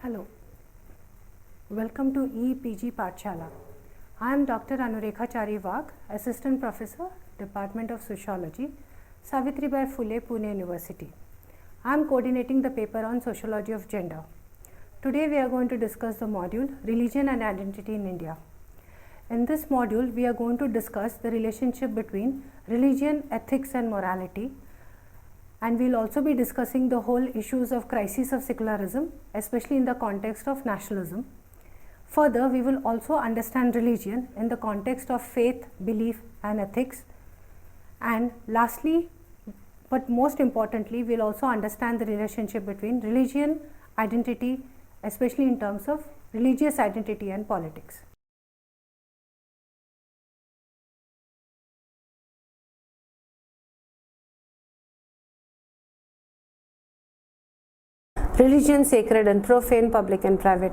Hello, welcome to EPG Pathshala. I am Dr. Anurekha Charivag, Assistant Professor, Department of Sociology, Savitribai Phule, Pune University. I am coordinating the paper on Sociology of Gender. Today we are going to discuss the module Religion and Identity in India. In this module, we are going to discuss the relationship between religion, ethics and morality, and we will also be discussing the whole issues of crisis of secularism, especially in the context of nationalism. Further, we will also understand religion in the context of faith, belief and ethics. And lastly, but most importantly, we will also understand the relationship between religion, identity, especially in terms of religious identity and politics. Religion, sacred and profane, public and private.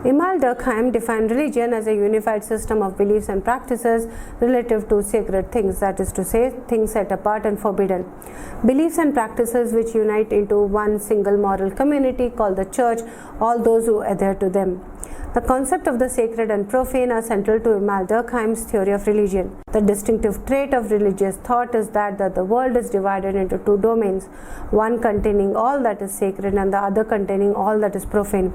Emile Durkheim defined religion as a unified system of beliefs and practices relative to sacred things, that is to say, things set apart and forbidden. Beliefs and practices which unite into one single moral community called the church all those who adhere to them. The concept of the sacred and profane are central to Emile Durkheim's theory of religion. The distinctive trait of religious thought is that the world is divided into two domains, one containing all that is sacred and the other containing all that is profane.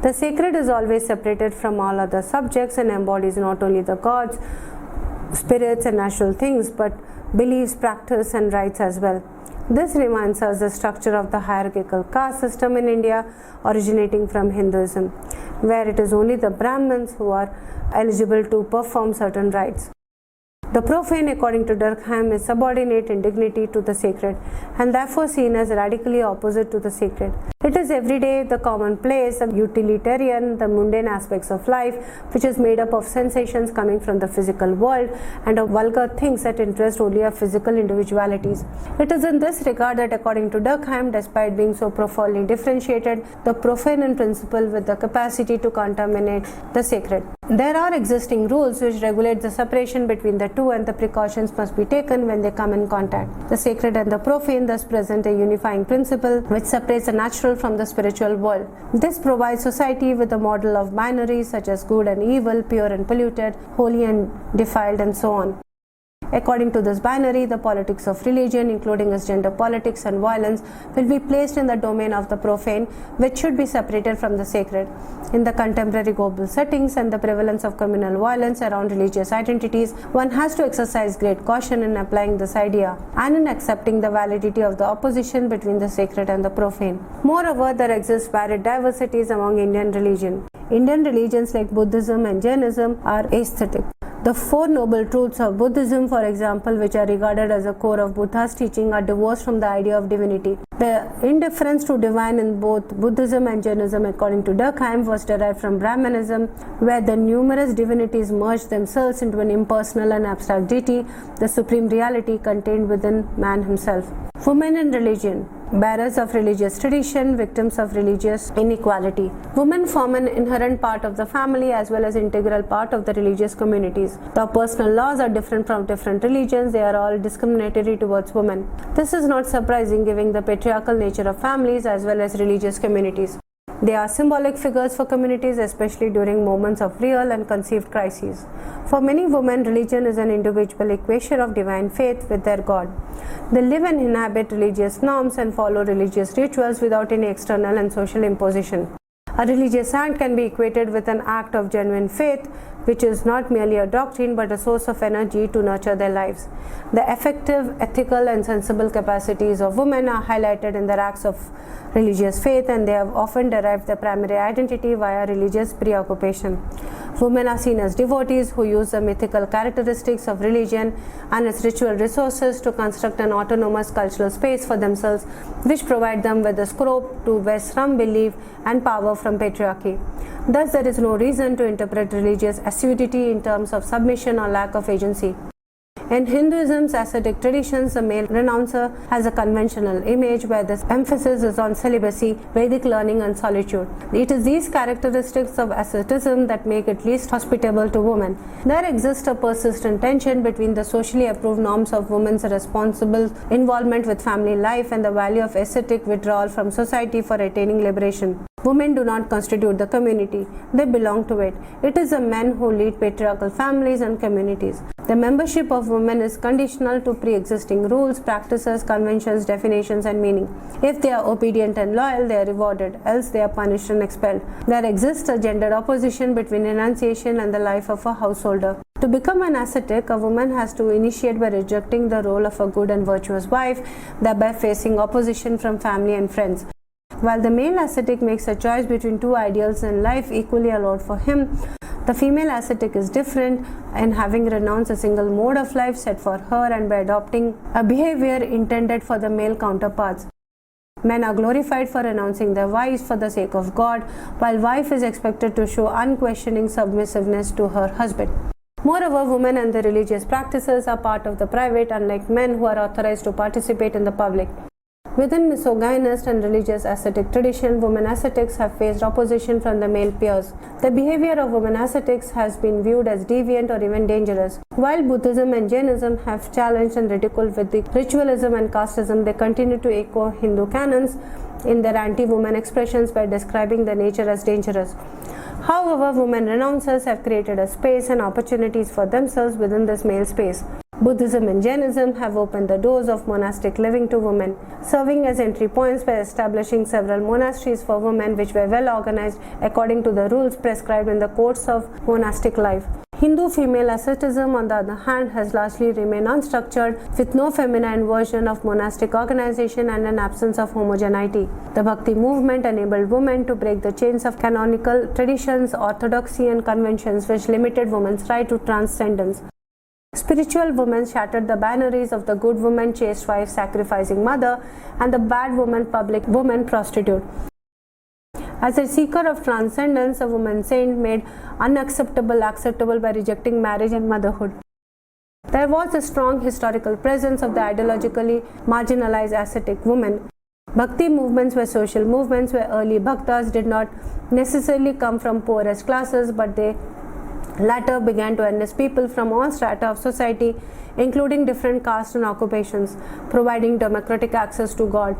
The sacred is always separated from all other subjects and embodies not only the gods, spirits and natural things, but beliefs, practice and rites as well. This reminds us the structure of the hierarchical caste system in India originating from Hinduism, where it is only the Brahmins who are eligible to perform certain rites. The profane, according to Durkheim, is subordinate in dignity to the sacred and therefore seen as radically opposite to the sacred. It is everyday, the commonplace, the utilitarian, the mundane aspects of life, which is made up of sensations coming from the physical world and of vulgar things that interest only our physical individualities. It is in this regard that, according to Durkheim, despite being so profoundly differentiated, the profane in principle with the capacity to contaminate the sacred. There are existing rules which regulate the separation between the two, and the precautions must be taken when they come in contact. The sacred and the profane thus present a unifying principle which separates the natural from the spiritual world. This provides society with a model of binaries such as good and evil, pure and polluted, holy and defiled, and so on. According to this binary, the politics of religion, including its gender politics and violence, will be placed in the domain of the profane, which should be separated from the sacred. In the contemporary global settings and the prevalence of communal violence around religious identities, one has to exercise great caution in applying this idea and in accepting the validity of the opposition between the sacred and the profane. Moreover, there exist varied diversities among Indian religion. Indian religions like Buddhism and Jainism are ascetic. The Four Noble Truths of Buddhism, for example, which are regarded as a core of Buddha's teaching, are divorced from the idea of divinity. The indifference to divine in both Buddhism and Jainism, according to Durkheim, was derived from Brahmanism, where the numerous divinities merged themselves into an impersonal and abstract deity, the supreme reality contained within man himself. Women in religion. Bearers of religious tradition, victims of religious inequality. Women form an inherent part of the family as well as integral part of the religious communities. The personal laws are different from different religions. They are all discriminatory towards women. This is not surprising given the patriarchal nature of families as well as religious communities. They are symbolic figures for communities, especially during moments of real and conceived crises. For many women, religion is an individual equation of divine faith with their God. They live and inhabit religious norms and follow religious rituals without any external and social imposition. A religious act can be equated with an act of genuine faith, which is not merely a doctrine but a source of energy to nurture their lives. The effective, ethical and sensible capacities of women are highlighted in their acts of religious faith, and they have often derived their primary identity via religious preoccupation. Women are seen as devotees who use the mythical characteristics of religion and its ritual resources to construct an autonomous cultural space for themselves, which provide them with the scope to vest from belief and power from patriarchy. Thus, there is no reason to interpret religious assiduity in terms of submission or lack of agency. In Hinduism's ascetic traditions, the male renouncer has a conventional image where the emphasis is on celibacy, Vedic learning, and solitude. It is these characteristics of asceticism that make it least hospitable to women. There exists a persistent tension between the socially approved norms of women's responsible involvement with family life and the value of ascetic withdrawal from society for attaining liberation. Women do not constitute the community, they belong to it. It is the men who lead patriarchal families and communities. The membership of women is conditional to pre-existing rules, practices, conventions, definitions, and meaning. If they are obedient and loyal, they are rewarded, else they are punished and expelled. There exists a gender opposition between renunciation and the life of a householder. To become an ascetic, a woman has to initiate by rejecting the role of a good and virtuous wife, thereby facing opposition from family and friends. While the male ascetic makes a choice between two ideals in life equally allowed for him, the female ascetic is different in having renounced a single mode of life set for her and by adopting a behavior intended for the male counterparts. Men are glorified for renouncing their wives for the sake of God, while wife is expected to show unquestioning submissiveness to her husband. Moreover, women and their religious practices are part of the private, unlike men who are authorized to participate in the public. Within misogynist and religious ascetic tradition, women ascetics have faced opposition from the male peers. The behavior of women ascetics has been viewed as deviant or even dangerous. While Buddhism and Jainism have challenged and ridiculed Vedic ritualism and casteism, they continue to echo Hindu canons in their anti-woman expressions by describing the nature as dangerous. However, women renouncers have created a space and opportunities for themselves within this male space. Buddhism and Jainism have opened the doors of monastic living to women, serving as entry points by establishing several monasteries for women which were well organized according to the rules prescribed in the codes of monastic life. Hindu female asceticism, on the other hand, has largely remained unstructured, with no feminine version of monastic organization and an absence of homogeneity. The Bhakti movement enabled women to break the chains of canonical traditions, orthodoxy, and conventions which limited women's right to transcendence. Spiritual women shattered the binaries of the good woman, chaste wife, sacrificing mother, and the bad woman, public woman, prostitute. As a seeker of transcendence, a woman saint made unacceptable acceptable by rejecting marriage and motherhood. There was a strong historical presence of the ideologically marginalized ascetic woman. Bhakti movements were social movements where early bhaktas did not necessarily come from poorest classes, but they latter began to enlist people from all strata of society, including different castes and occupations, providing democratic access to God.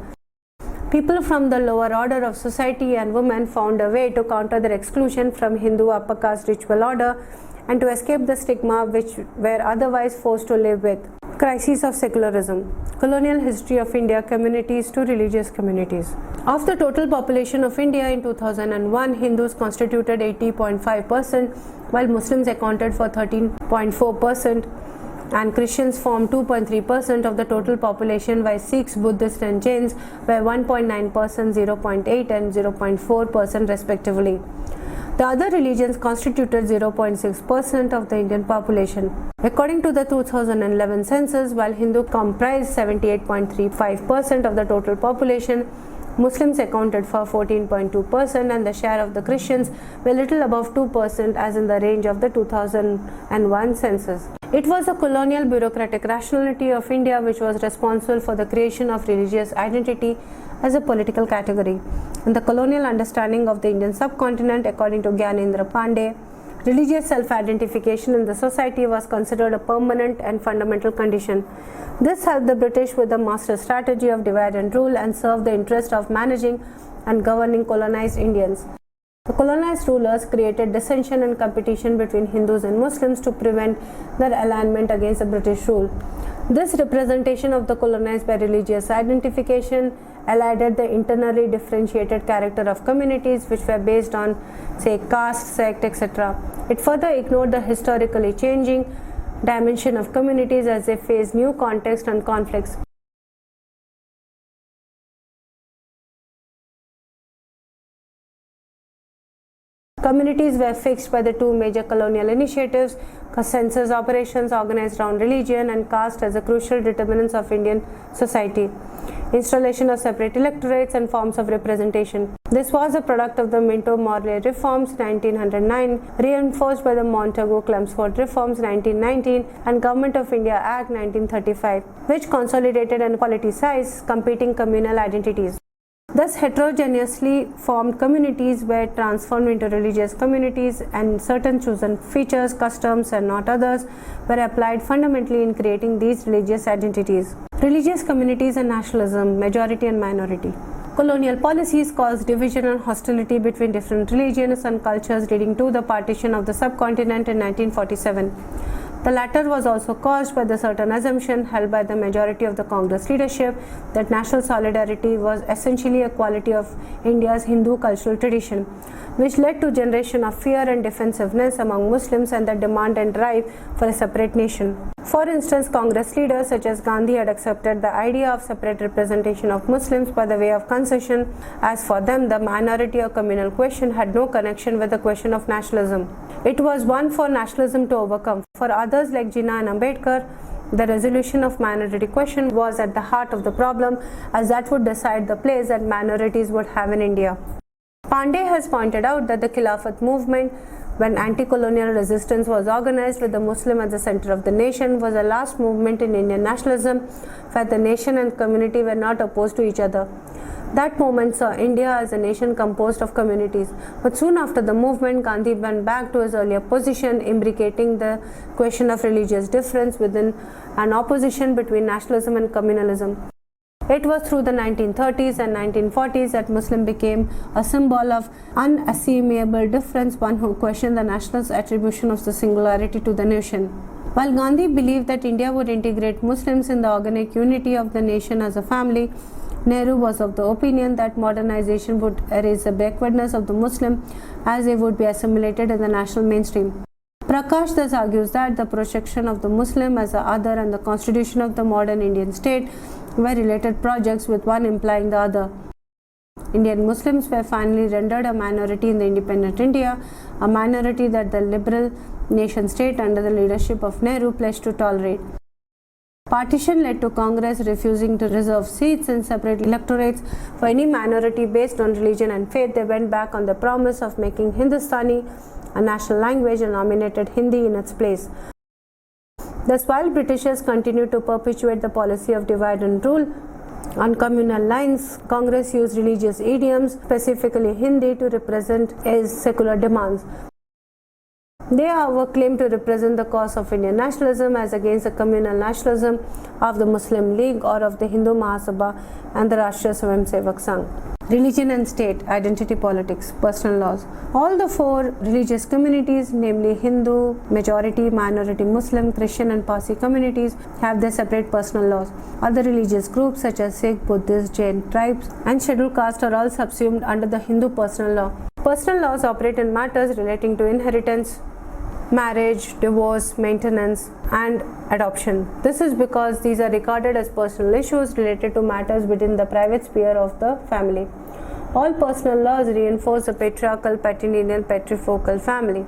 People from the lower order of society and women found a way to counter their exclusion from Hindu upper caste ritual order and to escape the stigma which were otherwise forced to live with. Crisis of secularism. Colonial history of India, communities to religious communities. Of the total population of India in 2001, Hindus constituted 80.5%, while Muslims accounted for 13.4%. and Christians formed 2.3% of the total population, while Sikhs, Buddhists and Jains were 1.9%, 0.8% and 0.4% respectively. The other religions constituted 0.6% of the Indian population. According to the 2011 census, while Hindu comprised 78.35% of the total population, Muslims accounted for 14.2% and the share of the Christians were little above 2% as in the range of the 2001 census. It was the colonial bureaucratic rationality of India which was responsible for the creation of religious identity as a political category. In the colonial understanding of the Indian subcontinent, according to Gyanendra Pandey, religious self-identification in the society was considered a permanent and fundamental condition. This helped the British with the master strategy of divide and rule and served the interest of managing and governing colonized Indians. The colonized rulers created dissension and competition between Hindus and Muslims to prevent their alignment against the British rule. This representation of the colonized by religious identification elided the internally differentiated character of communities which were based on, say, caste, sect, etc. It further ignored the historically changing dimension of communities as they faced new contexts and conflicts. Communities were fixed by the two major colonial initiatives, census operations organized around religion and caste as the crucial determinants of Indian society. installation of separate electorates and forms of representation. This was a product of the Minto-Morley reforms 1909, reinforced by the Montagu-Chelmsford reforms 1919 and Government of India Act 1935, which consolidated and politicized competing communal identities. Thus, heterogeneously formed communities were transformed into religious communities, and certain chosen features, customs, and not others were applied fundamentally in creating these religious identities. Religious communities and nationalism, majority and minority. Colonial policies caused division and hostility between different religions and cultures, leading to the partition of the subcontinent in 1947. The latter was also caused by the certain assumption held by the majority of the Congress leadership that national solidarity was essentially a quality of India's Hindu cultural tradition, which led to generation of fear and defensiveness among Muslims and the demand and drive for a separate nation. For instance, Congress leaders such as Gandhi had accepted the idea of separate representation of Muslims by the way of concession, as for them the minority or communal question had no connection with the question of nationalism. It was one for nationalism to overcome. For others like Jinnah and Ambedkar, the resolution of minority question was at the heart of the problem, as that would decide the place that minorities would have in India. Pandey has pointed out that the Khilafat movement, when anti-colonial resistance was organized with the Muslim at the center of the nation, was the last movement in Indian nationalism where the nation and community were not opposed to each other. That movement saw India as a nation composed of communities. But soon after the movement, Gandhi went back to his earlier position, imbricating the question of religious difference within an opposition between nationalism and communalism. It was through the 1930s and 1940s that Muslim became a symbol of unassimilable difference, one who questioned the nationalist attribution of the singularity to the nation. While Gandhi believed that India would integrate Muslims in the organic unity of the nation as a family, Nehru was of the opinion that modernization would erase the backwardness of the Muslim as they would be assimilated in the national mainstream. Prakash thus argues that the projection of the Muslim as the other and the constitution of the modern Indian state were related projects, with one implying the other. Indian Muslims were finally rendered a minority in the independent India, a minority that the liberal nation state under the leadership of Nehru pledged to tolerate. Partition led to Congress refusing to reserve seats in separate electorates for any minority based on religion and faith. They went back on the promise of making Hindustani a national language and nominated Hindi in its place. Thus, while Britishers continued to perpetuate the policy of divide and rule on communal lines, Congress used religious idioms, specifically Hindi, to represent its secular demands. They, however, claimed to represent the cause of Indian nationalism as against the communal nationalism of the Muslim League or of the Hindu Mahasabha and the Rashtriya Swayamsevak Sangh. Religion and state, identity politics, personal laws. All the four religious communities, namely Hindu, majority, minority Muslim, Christian and Parsi communities, have their separate personal laws. Other religious groups such as Sikh, Buddhist, Jain tribes and scheduled caste are all subsumed under the Hindu personal law. Personal laws operate in matters relating to inheritance, marriage, divorce, maintenance and adoption. This is because these are regarded as personal issues related to matters within the private sphere of the family. All personal laws reinforce the patriarchal, patrilineal, patrifocal family.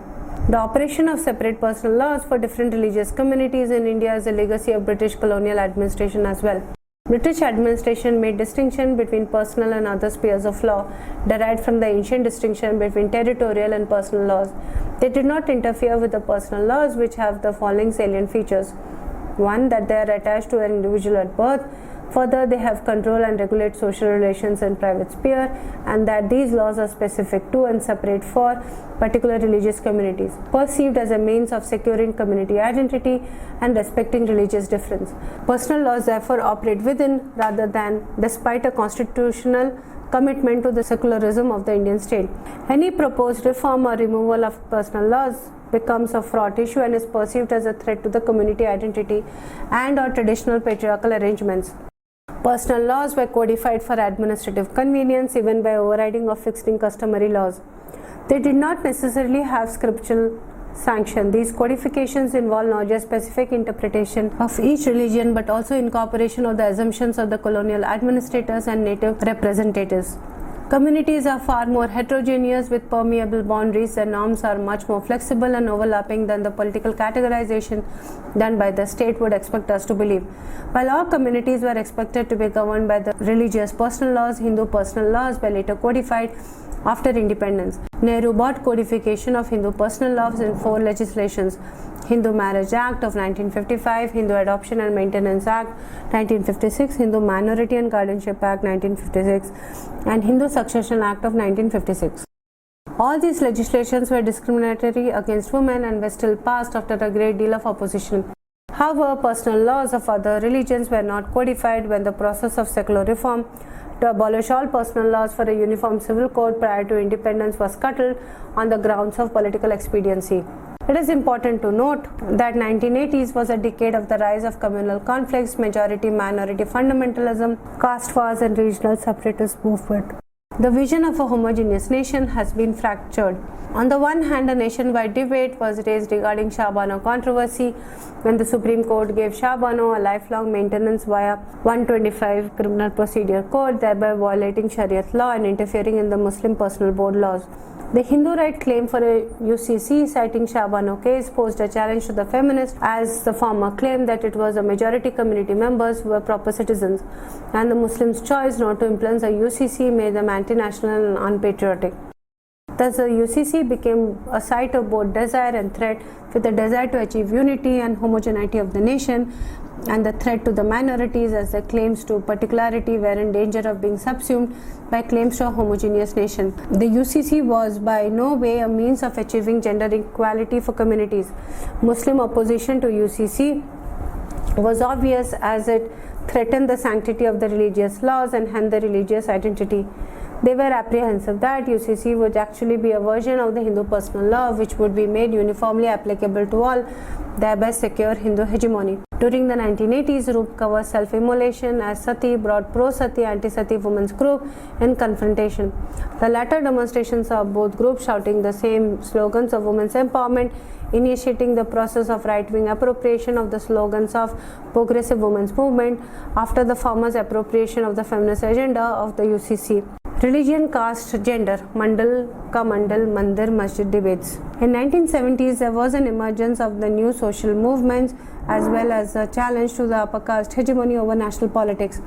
The operation of separate personal laws for different religious communities in India is a legacy of British colonial administration as well. British administration made distinction between personal and other spheres of law, derived from the ancient distinction between territorial and personal laws. They did not interfere with the personal laws, which have the following salient features. 1. That they are attached to an individual at birth. Further, they have control and regulate social relations in private sphere, and that these laws are specific to and separate for particular religious communities, perceived as a means of securing community identity and respecting religious difference. Personal laws therefore operate within rather than despite a constitutional commitment to the secularism of the Indian state. Any proposed reform or removal of personal laws becomes a fraught issue and is perceived as a threat to the community identity and or traditional patriarchal arrangements. Personal laws were codified for administrative convenience, even by overriding or fixing customary laws. They did not necessarily have scriptural sanction. These codifications involve not just specific interpretation of each religion, but also incorporation of the assumptions of the colonial administrators and native representatives. Communities are far more heterogeneous with permeable boundaries. Their norms are much more flexible and overlapping than the political categorization done by the state would expect us to believe. While all communities were expected to be governed by the religious personal laws, Hindu personal laws were later codified after independence. Nehru brought codification of Hindu personal laws in 4 legislations: Hindu Marriage Act of 1955, Hindu Adoption and Maintenance Act 1956, Hindu Minority and Guardianship Act 1956, and Hindu Succession Act of 1956. All these legislations were discriminatory against women and were still passed after a great deal of opposition. However, personal laws of other religions were not codified when the process of secular reform to abolish all personal laws for a uniform civil code prior to independence was scuttled on the grounds of political expediency. It is important to note that 1980s was a decade of the rise of communal conflicts, majority-minority fundamentalism, caste wars and regional separatist movement. The vision of a homogeneous nation has been fractured. On the one hand, a nationwide debate was raised regarding Shah Bano controversy when the Supreme Court gave Shah Bano a lifelong maintenance via 125 Criminal Procedure Code, thereby violating Shariat law and interfering in the Muslim personal board laws. The Hindu right claim for a UCC citing Shah Bano case posed a challenge to the feminists, as the former claimed that it was the majority community members who were proper citizens, and the Muslims' choice not to implement a UCC made them anti-national and unpatriotic. Thus, the UCC became a site of both desire and threat, with the desire to achieve unity and homogeneity of the nation, and the threat to the minorities as their claims to particularity were in danger of being subsumed by claims to a homogeneous nation. The UCC was by no way a means of achieving gender equality for communities. Muslim opposition to UCC was obvious, as it threatened the sanctity of the religious laws and hence the religious identity. They were apprehensive that UCC would actually be a version of the Hindu personal law which would be made uniformly applicable to all, thereby secure Hindu hegemony. During the 1980s, Roop covered self-immolation as Sati brought pro-Sati, anti-Sati women's group in confrontation. The latter demonstrations saw both groups shouting the same slogans of women's empowerment, initiating the process of right-wing appropriation of the slogans of progressive women's movement after the former's appropriation of the feminist agenda of the UCC. Religion, caste, gender, Mandal ka Mandal, Mandir, Masjid debates. In 1970s, there was an emergence of the new social movements as well as a challenge to the upper caste hegemony over national politics.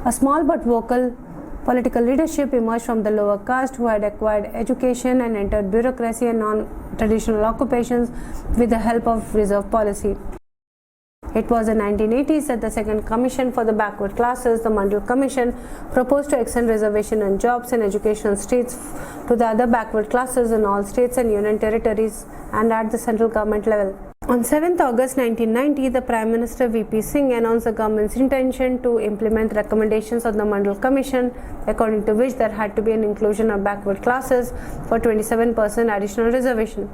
A small but vocal political leadership emerged from the lower caste who had acquired education and entered bureaucracy and non-traditional occupations with the help of reserve policy. It was in the 1980s that the Second Commission for the Backward Classes, the Mandal Commission, proposed to extend reservation and jobs and educational states to the other backward classes in all states and union territories and at the central government level. On 7th August 1990, the Prime Minister V.P. Singh announced the government's intention to implement recommendations of the Mandal Commission, according to which there had to be an inclusion of backward classes for 27% additional reservation.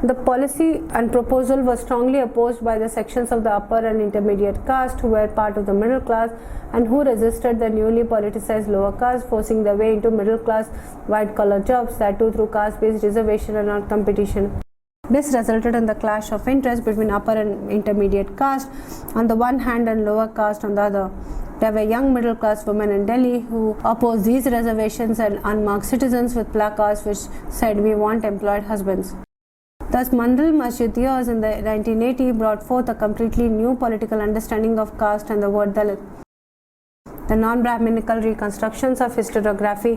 The policy and proposal was strongly opposed by the sections of the upper and intermediate caste who were part of the middle class and who resisted the newly politicized lower caste, forcing their way into middle class white-collar jobs, that too through caste-based reservation and not competition. This resulted in the clash of interest between upper and intermediate caste on the one hand and lower caste on the other. There were young middle class women in Delhi who opposed these reservations and unmarked citizens with placards which said, "We want employed husbands." Thus, Mandal Masjid years in the 1980 brought forth a completely new political understanding of caste and the word Dalit. The non-Brahminical reconstructions of historiography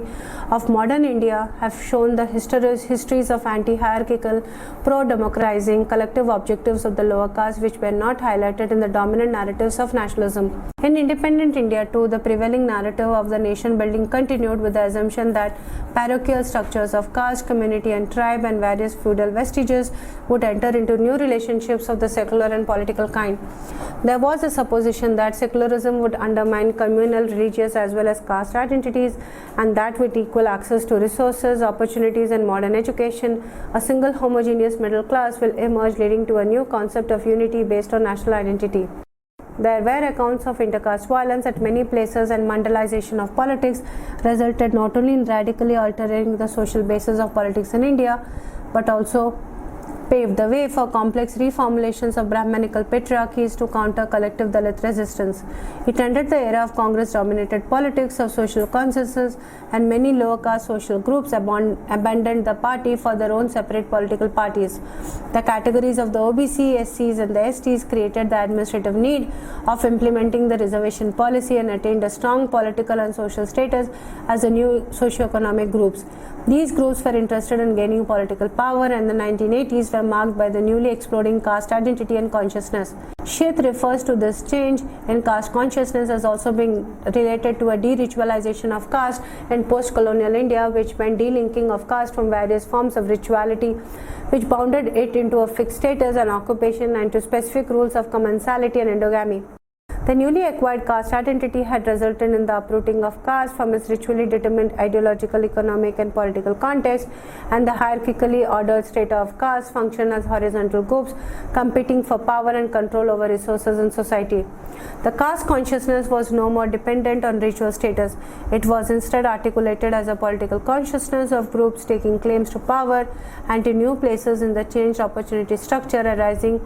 of modern India have shown the histories of anti-hierarchical, pro-democratizing, collective objectives of the lower caste which were not highlighted in the dominant narratives of nationalism. In independent India too, the prevailing narrative of the nation building continued with the assumption that parochial structures of caste, community and tribe and various feudal vestiges would enter into new relationships of the secular and political kind. There was a supposition that secularism would undermine communal, religious as well as caste identities, and that with equal access to resources, opportunities and modern education, a single homogeneous middle class will emerge, leading to a new concept of unity based on national identity. There were accounts of intercaste violence at many places, and mandalization of politics resulted not only in radically altering the social basis of politics in India, but also paved the way for complex reformulations of Brahmanical patriarchies to counter collective Dalit resistance. It ended the era of Congress-dominated politics of social consensus, and many lower caste social groups abandoned the party for their own separate political parties. The categories of the OBC, SCs and the STs created the administrative need of implementing the reservation policy and attained a strong political and social status as the new socio-economic groups. These groups were interested in gaining political power, and the 1980s were marked by the newly exploding caste identity and consciousness. Sheth refers to this change in caste consciousness as also being related to a de-ritualization of caste in post-colonial India, which meant delinking of caste from various forms of rituality, which bounded it into a fixed status and occupation and to specific rules of commensality and endogamy. The newly acquired caste identity had resulted in the uprooting of caste from its ritually determined ideological, economic and political context, and the hierarchically ordered strata of caste functioned as horizontal groups competing for power and control over resources in society. The caste consciousness was no more dependent on ritual status. It was instead articulated as a political consciousness of groups taking claims to power and to new places in the changed opportunity structure arising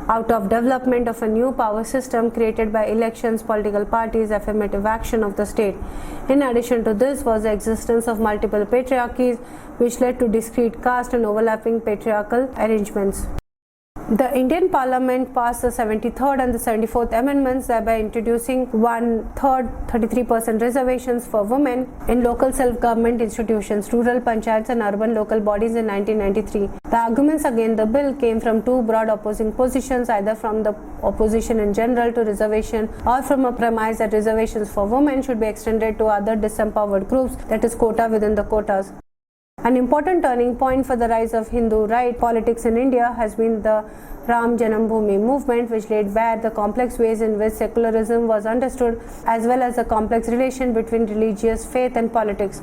out of development of a new power system created by elections, political parties, affirmative action of the state. In addition to this was the existence of multiple patriarchies, which led to discrete caste and overlapping patriarchal arrangements. The Indian Parliament passed the 73rd and the 74th Amendments, thereby introducing 1/3, 33% reservations for women in local self-government institutions, rural panchayats and urban local bodies in 1993. The arguments against the bill came from two broad opposing positions, either from the opposition in general to reservation or from a premise that reservations for women should be extended to other disempowered groups, that is quota within the quotas. An important turning point for the rise of Hindu right politics in India has been the Ram Janambhoomi movement, which laid bare the complex ways in which secularism was understood, as well as the complex relation between religious faith and politics.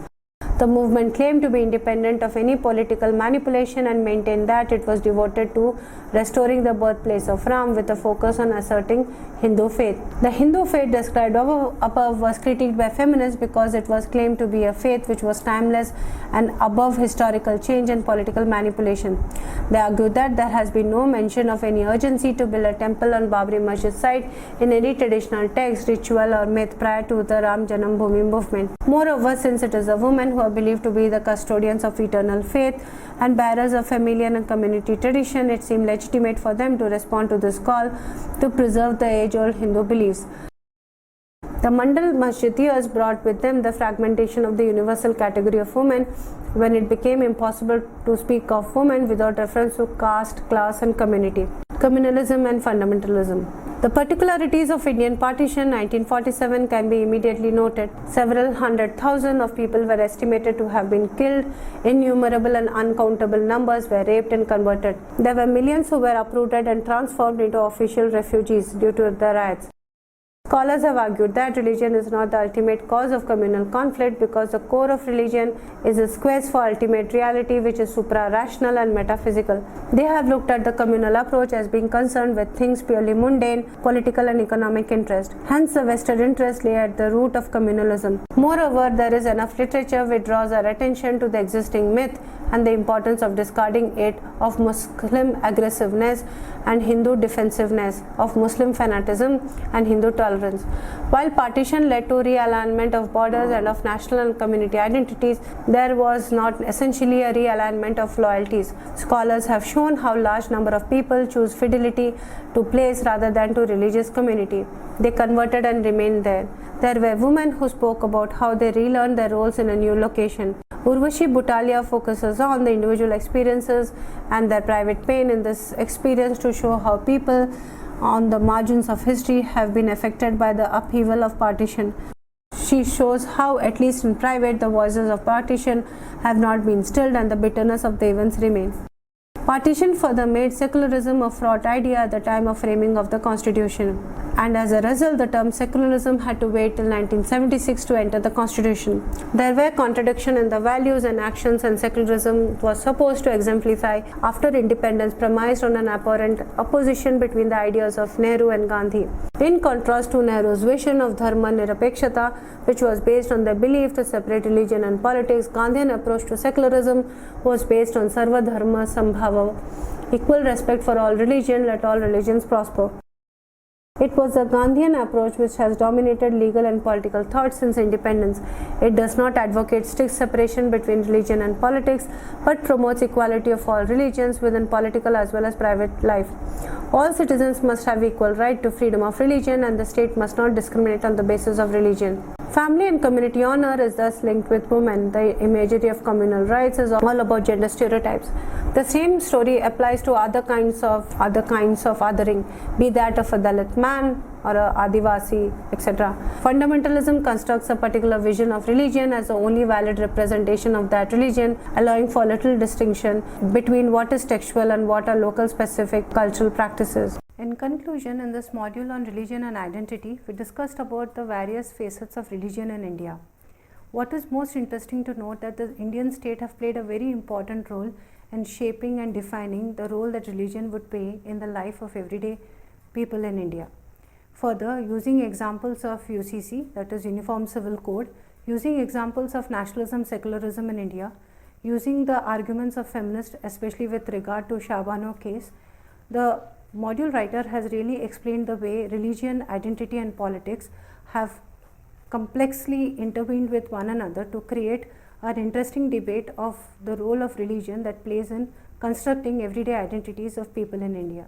The movement claimed to be independent of any political manipulation and maintained that it was devoted to restoring the birthplace of Ram with a focus on asserting Hindu faith. The Hindu faith described above was critiqued by feminists because it was claimed to be a faith which was timeless and above historical change and political manipulation. They argued that there has been no mention of any urgency to build a temple on Babri Masjid site in any traditional text, ritual or myth prior to the Ram Janambhoomi movement. Moreover, since it is a woman who are believed to be the custodians of eternal faith and bearers of familial and community tradition, it seemed legitimate for them to respond to this call to preserve the age-old Hindu beliefs. The Mandal Masjidiyas brought with them the fragmentation of the universal category of women, when it became impossible to speak of women without reference to caste, class and community. Communalism and fundamentalism. The particularities of Indian partition 1947 can be immediately noted. Several 100,000 of people were estimated to have been killed. Innumerable and uncountable numbers were raped and converted. There were millions who were uprooted and transformed into official refugees due to the riots. Scholars have argued that religion is not the ultimate cause of communal conflict because the core of religion is its quest for ultimate reality, which is supra-rational and metaphysical. They have looked at the communal approach as being concerned with things purely mundane, political and economic interest. Hence, the vested interest lay at the root of communalism. Moreover, there is enough literature which draws our attention to the existing myth and the importance of discarding it of Muslim aggressiveness and Hindu defensiveness, of Muslim fanaticism and Hindu tolerance. While partition led to realignment of borders and of national and community identities, there was not essentially a realignment of loyalties. Scholars have shown how large number of people choose fidelity to place rather than to religious community. They converted and remained there. There were women who spoke about how they relearned their roles in a new location. Urvashi Butalia focuses on the individual experiences and their private pain in this experience to show how people on the margins of history have been affected by the upheaval of partition. She shows how, at least in private, the voices of partition have not been stilled and the bitterness of the events remain. Partition further made secularism a fraught idea at the time of framing of the Constitution, and as a result, the term secularism had to wait till 1976 to enter the Constitution. There were contradictions in the values and actions, and secularism was supposed to exemplify after independence premised on an apparent opposition between the ideas of Nehru and Gandhi. In contrast to Nehru's vision of Dharma Nirapekshata, which was based on the belief to separate religion and politics, Gandhian approach to secularism was based on Sarva Dharma Sambhava, Equal respect for all religion, let all religions prosper. It was the Gandhian approach which has dominated legal and political thought since independence. It does not advocate strict separation between religion and politics, but promotes equality of all religions within political as well as private life. All citizens must have equal right to freedom of religion, and the state must not discriminate on the basis of religion. Family and community honor is thus linked with women. The imagery of communal rights is all about gender stereotypes. The same story applies to other kinds of othering, be that of a Dalit man or a Adivasi, etc. Fundamentalism constructs a particular vision of religion as the only valid representation of that religion, allowing for little distinction between what is textual and what are local specific cultural practices. In conclusion, in this module on religion and identity, we discussed about the various facets of religion in India. What is most interesting to note that the Indian state have played a very important role in shaping and defining the role that religion would play in the life of everyday people in India. Further, using examples of UCC, that is Uniform Civil Code, using examples of nationalism, secularism in India, using the arguments of feminists, especially with regard to Shabano case, the module writer has really explained the way religion, identity and politics have complexly intervened with one another to create an interesting debate of the role of religion that plays in constructing everyday identities of people in India.